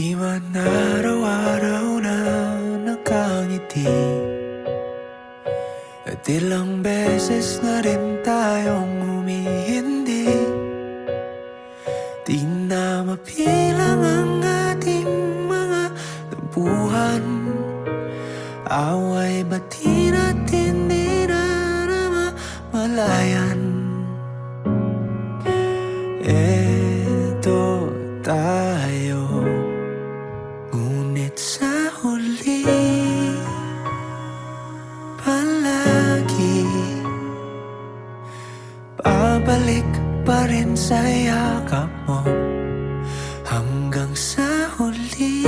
Di man araw-araw na nakangiti, at ilang beses na rin tayong humihindi. Di na mapilang ang ating mga tampuhan, away bati natin di na namamalayan. Eto tayo, ngunit sa huli palagi babalik pa rin sa yakap mo. Hanggang sa huli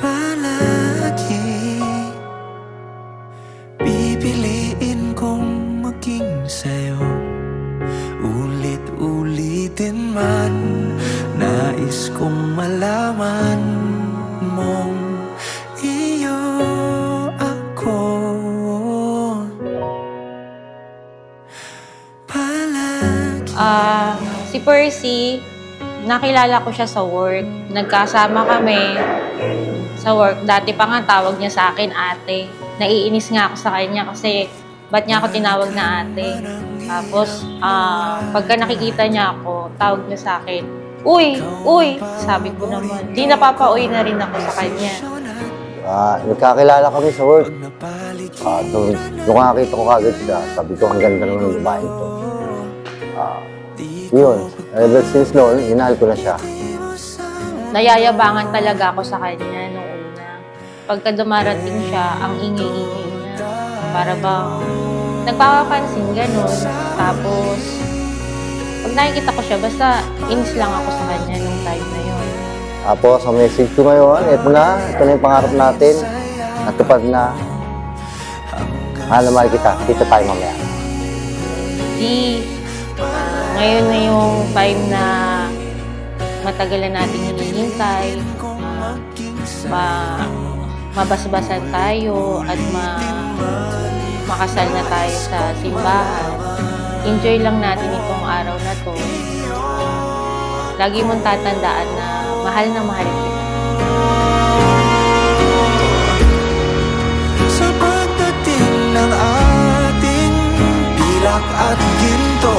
palagi pipiliin kong maging sa'yo. Ulit-ulitin man, nais kong malaman mong iyo ako palagi. Si Percy, nakilala ko siya sa work. Nagkasama kami sa work. Dati pa nga tawag niya sa akin ate. Naiinis nga ako sa kanya kasi ba't niya ako tinawag na ate? Tapos, pagka nakikita niya ako, tawag niya sa akin, "Uy! Uy!" Sabi ko naman, di napapa-uy na rin ako sa kanya. Nagkakilala kami sa work. Nung nakakita ko kagad siya, sabi ko, ang ganda naman ng babae ito. Yun, ever since noon, inahal ko na siya. Nayayabangan talaga ako sa kanya nung una. Pagka dumarating siya, ang ingay-ingay niya. Para bang nagpapapansin gano'n. Tapos, pag nakikita ko siya, basta inis lang ako sa kanya nung time na yun. Tapos, ang message ko ngayon, ito na yung pangarap natin. Natupad na. Mahal na mahal kita. Kita tayo mamaya. Ngayon na yung time na matagal na natin hinihintay. Mabasbasan tayo at makasal na tayo sa simbahan. Enjoy lang natin itong araw na to. Lagi mong tatandaan na mahal kita. Sa pagdating ng ating pilak at ginto,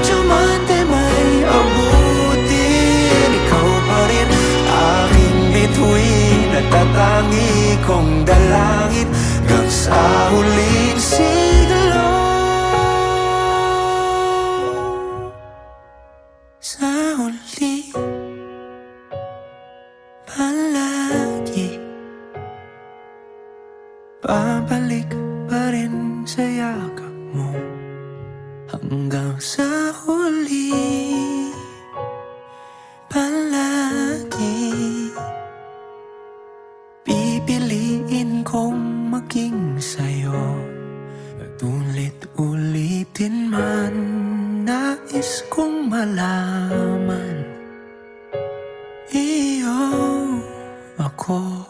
diamante may abutin. Ikaw pa rin aking bituin at tatangi kong dalangin hanggang sa huling siglo. Sa huli palagi babalik pa rin sa yakap mo. Hanggang sa huli palagi pipiliin kong maging sa'yo. At ulit-ulitin man, nais kong malaman iyo ako.